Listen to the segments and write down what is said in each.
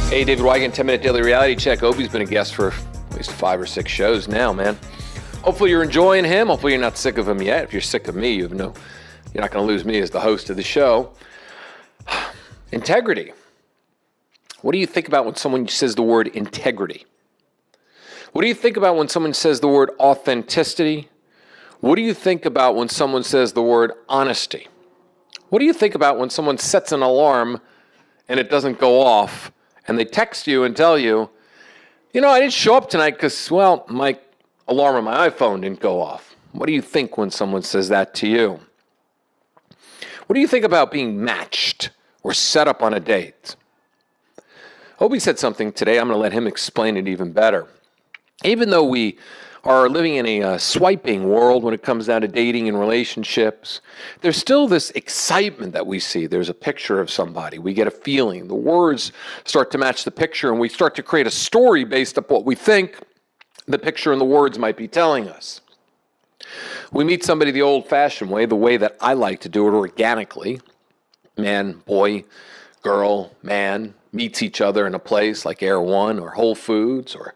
Hey, David Wygant, 10-minute daily reality check. Obi's been a guest for at least 5 or 6 shows now, man. Hopefully you're enjoying him. Hopefully you're not sick of him yet. If you're sick of me, you're not going to lose me as the host of the show. Integrity. What do you think about when someone says the word integrity? What do you think about when someone says the word authenticity? What do you think about when someone says the word honesty? What do you think about when someone sets an alarm and it doesn't go off, and they text you and tell you, I didn't show up tonight because, my alarm on my iPhone didn't go off? What do you think when someone says that to you? What do you think about being matched or set up on a date? Obi said something today. I'm going to let him explain it even better. Even though we are living in a swiping world when it comes down to dating and relationships, there's still this excitement that we see. There's a picture of somebody. We get a feeling. The words start to match the picture, and we start to create a story based upon what we think the picture and the words might be telling us. We meet somebody the old-fashioned way, the way that I like to do it organically. Man, boy, girl, man meets each other in a place like Air One or Whole Foods or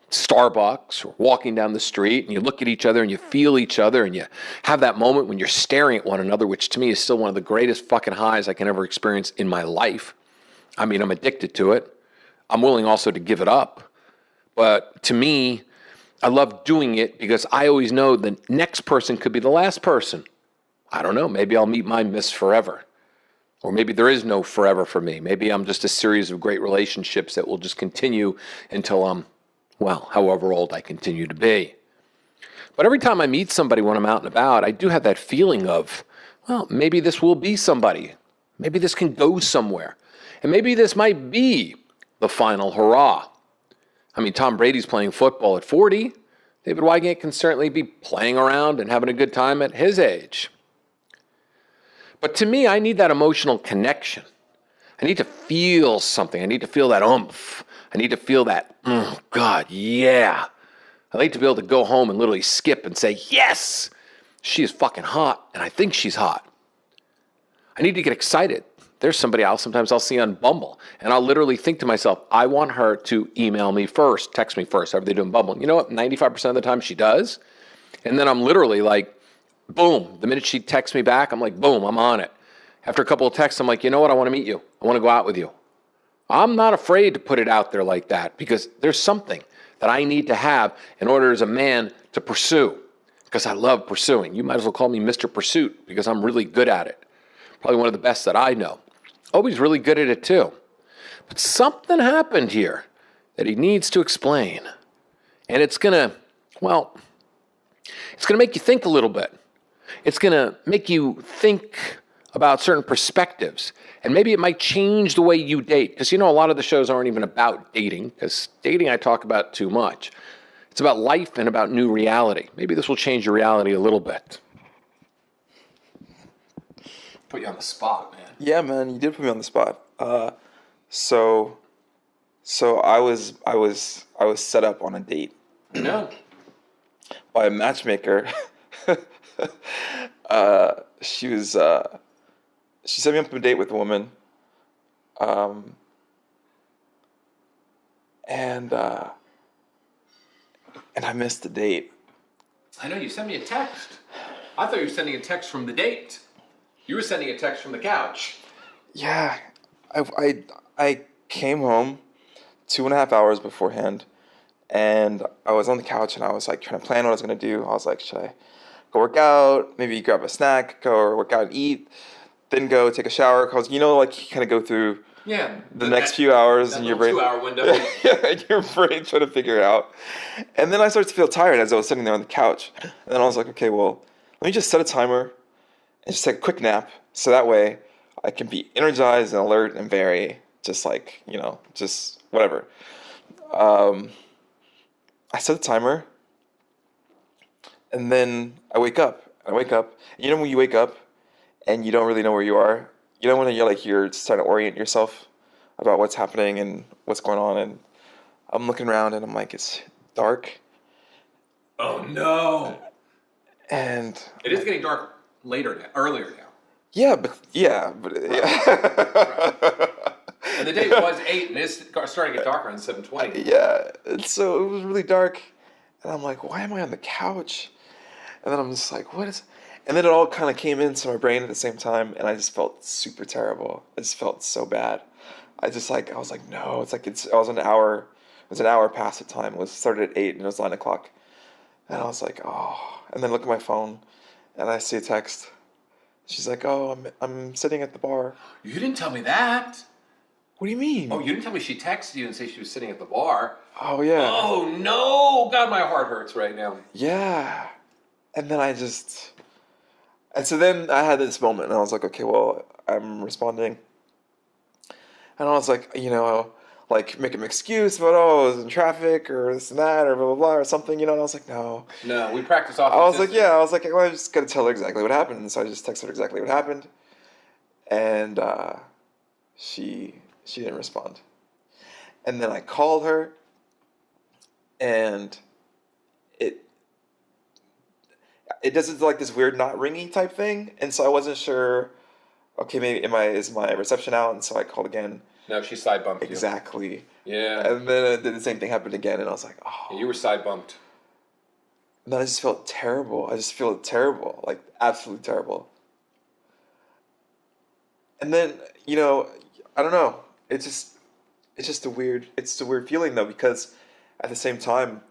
Starbucks, or walking down the street, and you look at each other and you feel each other, and you have that moment when you're staring at one another, which to me is still one of the greatest fucking highs I can ever experience in my life. I mean, I'm addicted to it. I'm willing also to give it up. But to me, I love doing it because I always know the next person could be the last person. I don't know. Maybe I'll meet my Miss Forever. Or maybe there is no forever for me. Maybe I'm just a series of great relationships that will just continue until I'm however old I continue to be. But every time I meet somebody when I'm out and about, I do have that feeling of, maybe this will be somebody. Maybe this can go somewhere. And maybe this might be the final hurrah. I mean, Tom Brady's playing football at 40. David Wygant can certainly be playing around and having a good time at his age. But to me, I need that emotional connection. I need to feel something. I need to feel that oomph. I need to feel that, oh, God, yeah. I like to be able to go home and literally skip and say, yes, she is fucking hot, and I think she's hot. I need to get excited. There's somebody else sometimes I'll see on Bumble, and I'll literally think to myself, I want her to email me first, text me first, however they do in Bumble. You know what? 95% of the time she does. And then I'm literally like, boom. The minute she texts me back, I'm like, boom, I'm on it. After a couple of texts, I'm like, you know what? I want to meet you. I want to go out with you. I'm not afraid to put it out there like that because there's something that I need to have in order as a man to pursue, because I love pursuing. You might as well call me Mr. Pursuit because I'm really good at it. Probably one of the best that I know. Obi's really good at it too. But something happened here that he needs to explain. And it's going to make you think a little bit. It's going to make you think about certain perspectives. And maybe it might change the way you date. Because, a lot of the shows aren't even about dating. Because dating I talk about too much. It's about life and about new reality. Maybe this will change your reality a little bit. Put you on the spot, man. Yeah, man, you did put me on the spot. So I was set up on a date. No. By a matchmaker. She set me up on a date with a woman. And I missed the date. I know, you sent me a text. I thought you were sending a text from the date. You were sending a text from the couch. Yeah, I came home 2.5 hours beforehand, and I was on the couch, and I was like trying to plan what I was going to do. I was like, should I go work out, maybe grab a snack, go work out and eat, then go take a shower? Because, you kind of go through the next few hours in your brain. 2-hour window. In your brain trying to figure it out. And then I started to feel tired as I was sitting there on the couch. And then I was like, okay, well, let me just set a timer and just take a quick nap. So that way I can be energized and alert and very just just whatever. I set a timer. And then I wake up. And when you wake up and you don't really know where you are, when you're just trying to orient yourself about what's happening and what's going on. And I'm looking around and I'm like, it's dark. Oh no. And it is getting dark earlier now. Yeah. And the date was 8, and it's starting to get darker on 7:20. Yeah, and so it was really dark, and I'm like, why am I on the couch? And then I'm just like, what is? And then it all kind of came into my brain at the same time, and I just felt super terrible. I just felt so bad. I was like, no, I was an hour. It was an hour past the time. It was started at 8, and it was 9 o'clock, and I was like, oh. And then look at my phone, and I see a text. She's like, oh, I'm sitting at the bar. You didn't tell me that. What do you mean? Oh, you didn't tell me she texted you and say she was sitting at the bar. Oh yeah. Oh no, God, my heart hurts right now. Yeah. And then and so then I had this moment, and I was like, okay, well, I'm responding. And I was like, like make an excuse about, oh, I was in traffic or this and that or blah, blah, blah or something, and I was like, no. No, we practice off. I was like, well, I just got to tell her exactly what happened. And so I just texted her exactly what happened. And she didn't respond. And then I called her, and it does like this weird not ringing type thing, and so I wasn't sure. Okay, maybe is my reception out? And so I called again. No, she side bumped you. Exactly. Yeah. And then the same thing happened again, and I was like, oh. Yeah, you were side bumped. And then I just felt terrible. I just feel terrible, like absolutely terrible. And then I don't know. It's a weird feeling though, because at the same time,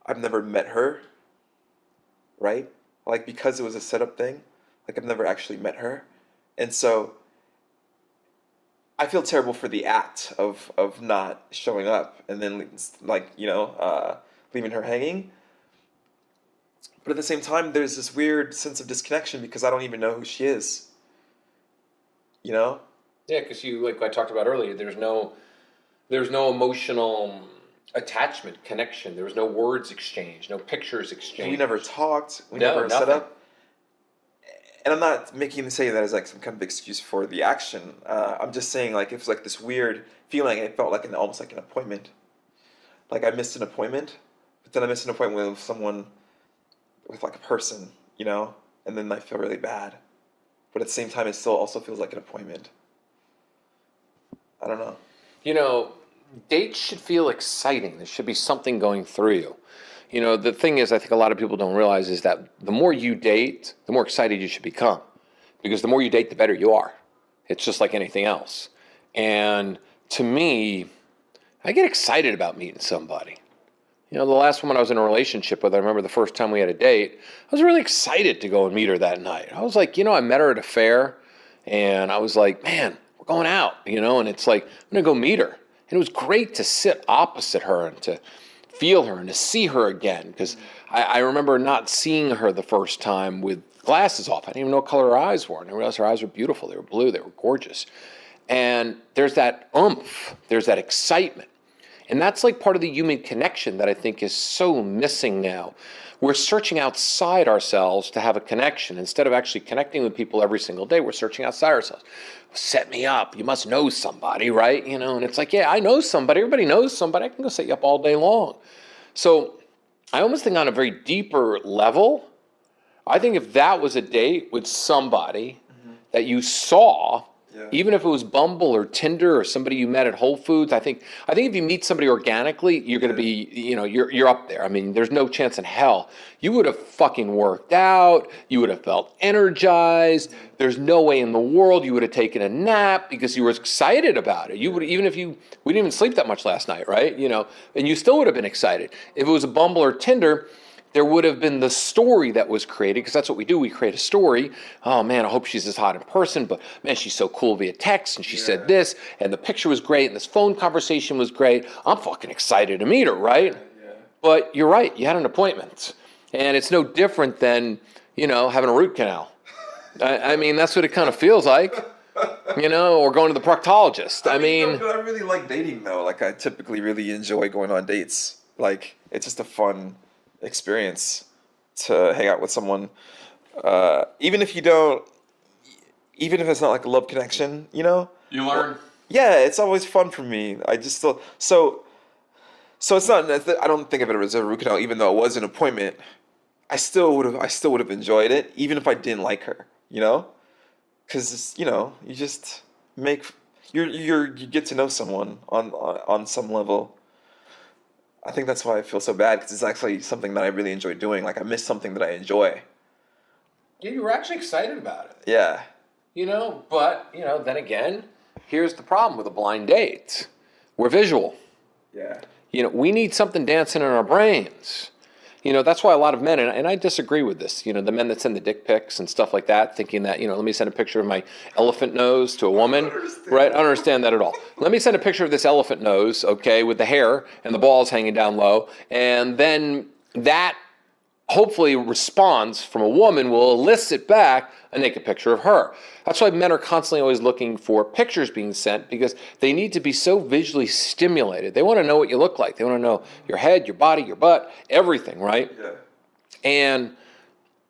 I've never met her. Right? Like, because it was a setup thing, like I've never actually met her. And so I feel terrible for the act of not showing up and then leaving her hanging. But at the same time, there's this weird sense of disconnection because I don't even know who she is. Yeah, because like I talked about earlier, there's no emotional attachment, connection. There was no words exchanged, no pictures exchanged. We never talked. We never set up. And I'm not say that as like some kind of excuse for the action. I'm just saying, like, it was like this weird feeling. It felt like almost like an appointment. Like I missed an appointment, but then I missed an appointment with someone, with like a person, and then I feel really bad. But at the same time, it still also feels like an appointment. I don't know. Dates should feel exciting. There should be something going through you. The thing is, I think a lot of people don't realize is that the more you date, the more excited you should become. Because the more you date, the better you are. It's just like anything else. And to me, I get excited about meeting somebody. The last woman I was in a relationship with, I remember the first time we had a date, I was really excited to go and meet her that night. I was like, I met her at a fair, and I was like, man, we're going out, and it's like, I'm going to go meet her. And it was great to sit opposite her and to feel her and to see her again, because I remember not seeing her the first time with glasses off. I didn't even know what color her eyes were, and I realized her eyes were beautiful. They were blue. They were gorgeous. And there's that oomph. There's that excitement. And that's like part of the human connection that I think is so missing now. We're searching outside ourselves to have a connection. Instead of actually connecting with people every single day, we're searching outside ourselves. Set me up. You must know somebody, right? And it's like, yeah, I know somebody. Everybody knows somebody. I can go set you up all day long. So I almost think on a very deeper level, I think if that was a date with somebody that you saw, even if it was Bumble or Tinder or somebody you met at Whole Foods, I think if you meet somebody organically, you're going to be, you're up there. I mean, there's no chance in hell. You would have fucking worked out. You would have felt energized. There's no way in the world you would have taken a nap because you were excited about it. You would, we didn't even sleep that much last night, right? And you still would have been excited. If it was a Bumble or Tinder, there would have been the story that was created, because that's what we do. We create a story. Oh, man, I hope she's as hot in person, but, man, she's so cool via text, and she said this, and the picture was great, and this phone conversation was great. I'm fucking excited to meet her, right? Yeah. But you're right. You had an appointment, and it's no different than, having a root canal. I mean, that's what it kind of feels like, or going to the proctologist. I mean, I really like dating, though. Like, I typically really enjoy going on dates. Like, it's just a fun experience to hang out with someone, even if it's not like a love connection, you learn. Yeah, it's always fun for me. I just still so it's not. I don't think of it as a root canal, even though it was an appointment. I still would have enjoyed it, even if I didn't like her, because you just You get to know someone on some level. I think that's why I feel so bad, because it's actually something that I really enjoy doing. Like, I miss something that I enjoy. Yeah, you were actually excited about it. Yeah. But then again, here's the problem with a blind date. We're visual. Yeah. We need something dancing in our brains. That's why a lot of men, and I disagree with this, the men that send the dick pics and stuff like that, thinking that, let me send a picture of my elephant nose to a woman. Right? I don't understand that at all. Let me send a picture of this elephant nose, okay, with the hair and the balls hanging down low, and then that hopefully response from a woman will elicit back a naked picture of her. That's why men are constantly always looking for pictures being sent, because they need to be so visually stimulated. They want to know what you look like. They want to know your head, your body, your butt, everything, right? Yeah. And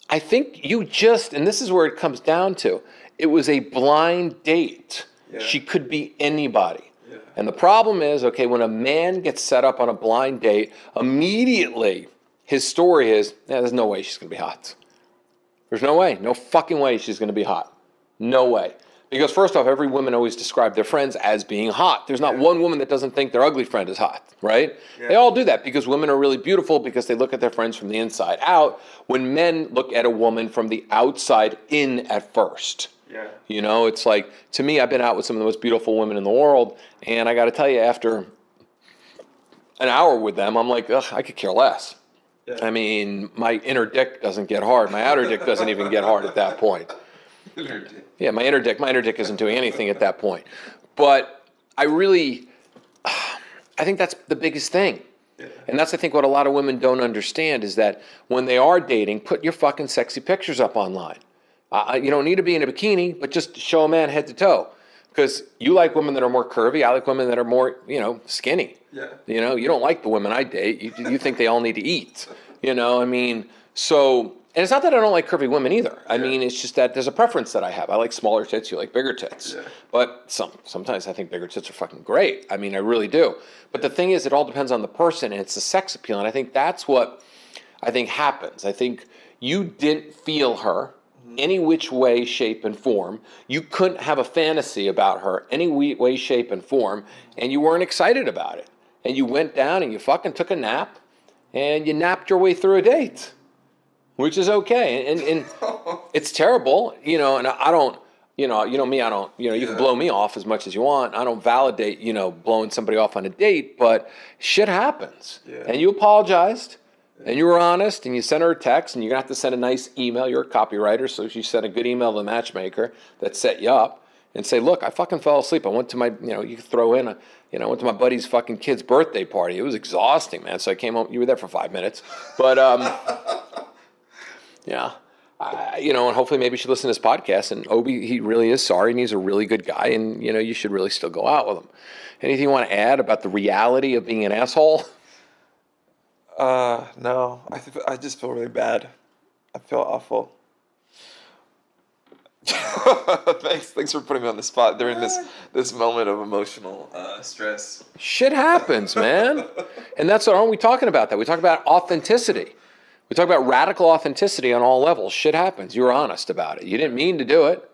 I think and this is where it comes down to, it was a blind date. Yeah. She could be anybody. Yeah. And the problem is, okay, when a man gets set up on a blind date, immediately his story is, there's no way she's going to be hot. There's no way. No fucking way she's going to be hot. No way. Because first off, every woman always describe their friends as being hot. There's not one woman that doesn't think their ugly friend is hot, right? Yeah. They all do that because women are really beautiful, because they look at their friends from the inside out, when men look at a woman from the outside in at first. Yeah. It's like, to me, I've been out with some of the most beautiful women in the world, and I got to tell you, after an hour with them, I'm like, ugh, I could care less. Yeah. I mean, my inner dick doesn't get hard. My outer dick doesn't even get hard at that point. Yeah, my inner dick isn't doing anything at that point. But I think that's the biggest thing. Yeah. And that's, I think, what a lot of women don't understand, is that when they are dating, put your fucking sexy pictures up online. You don't need to be in a bikini, but just show a man head to toe. Because you like women that are more curvy. I like women that are more, skinny. Yeah. You don't like the women I date. You think they all need to eat. So, and it's not that I don't like curvy women either. I mean, it's just that there's a preference that I have. I like smaller tits. You like bigger tits. Yeah. But sometimes I think bigger tits are fucking great. I mean, I really do. But the thing is, it all depends on the person, and it's the sex appeal. And I think that's what I think happens. I think you didn't feel her any which way, shape, and form. You couldn't have a fantasy about her any way, shape, and form, and you weren't excited about it. And you went down and you fucking took a nap, and you napped your way through a date, which is okay. And it's terrible, and I don't, me, I don't, you can blow me off as much as you want. I don't validate, blowing somebody off on a date, but shit happens. Yeah. And you apologized. And you were honest, and you sent her a text, and you're going to have to send a nice email. You're a copywriter, so you sent a good email to the matchmaker that set you up, and say, look, I fucking fell asleep. I went to my, you could throw in I went to my buddy's fucking kid's birthday party. It was exhausting, man. So I came home. You were there for 5 minutes. But, yeah. And hopefully maybe you should listen to this podcast. And Obi, he really is sorry, and he's a really good guy, and, you should really still go out with him. Anything you want to add about the reality of being an asshole? No. I just feel really bad. I feel awful. Thanks for putting me on the spot during this moment of emotional stress. Shit happens, man. And that's what, aren't we talking about that? We talk about authenticity. We talk about radical authenticity on all levels. Shit happens. You were honest about it. You didn't mean to do it.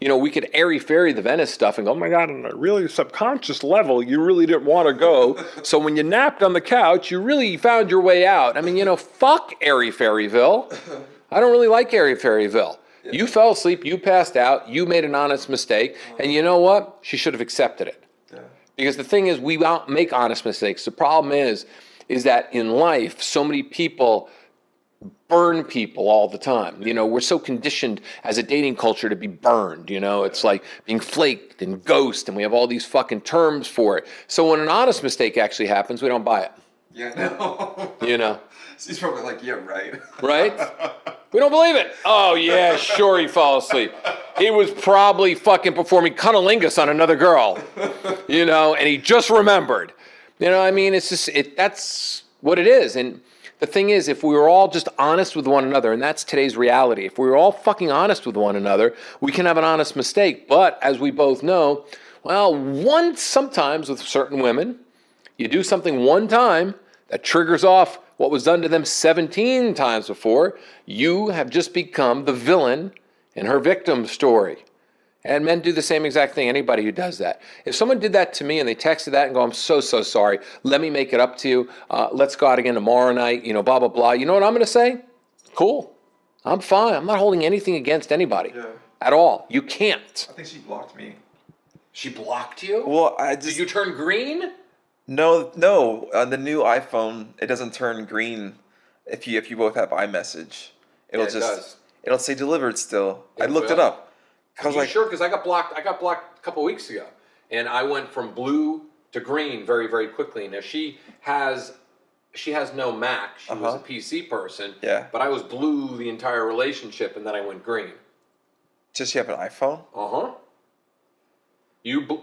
Yeah. We could airy-fairy the Venice stuff and go, oh my God, on a really subconscious level, you really didn't want to go. So when you napped on the couch, you really found your way out. I mean, fuck airy-fairyville. I don't really like airy-fairyville. Yeah. You fell asleep, you passed out, you made an honest mistake, and you know what? She should have accepted it. Yeah. Because the thing is, we don't make honest mistakes. The problem is that in life, so many people burn people all the time. We're so conditioned as a dating culture to be burned. It's like being flaked and ghost, and we have all these fucking terms for it. So when an honest mistake actually happens, we don't buy it. Yeah, no. He's probably like, yeah, right. Right? We don't believe it. Oh, yeah, sure, he fell asleep. He was probably fucking performing cunnilingus on another girl, and he just remembered. It's just, that's what it is. And the thing is, if we were all just honest with one another, and that's today's reality, if we were all fucking honest with one another, we can have an honest mistake. But as we both know, sometimes with certain women, you do something one time that triggers off what was done to them 17 times before. You have just become the villain in her victim story. And men do the same exact thing. Anybody who does that. If someone did that to me and they texted that and go, I'm so sorry. Let me make it up to you. Let's go out again tomorrow night, blah, blah, blah. You know what I'm going to say? Cool. I'm fine. I'm not holding anything against anybody at all. You can't. I think she blocked me. She blocked you? Well, Did you turn green? No. On the new iPhone, it doesn't turn green if you both have iMessage. It'll it'll say delivered still. I looked it up. Are you sure? Because I got blocked a couple weeks ago, and I went from blue to green very, very quickly. Now she has no Mac. She was a PC person. Yeah. But I was blue the entire relationship, and then I went green. Just you have an iPhone?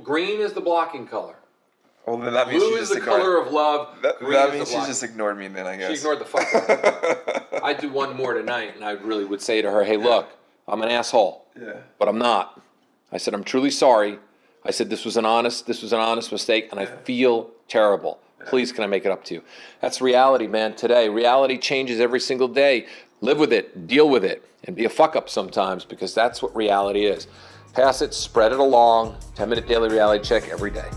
Green is the blocking color. Well, then that means blue is the color of love. That means she just ignored me then, I guess. She ignored the fuck out of me. I'd do one more tonight, and I really would say to her, hey, look, I'm an asshole. Yeah. But I'm not. I said, I'm truly sorry. I said, this was an honest mistake, and I feel terrible. Please, can I make it up to you? That's reality, man, today. Reality changes every single day. Live with it, deal with it, and be a fuck-up sometimes, because that's what reality is. Pass it, spread it along. 10-minute daily reality check every day.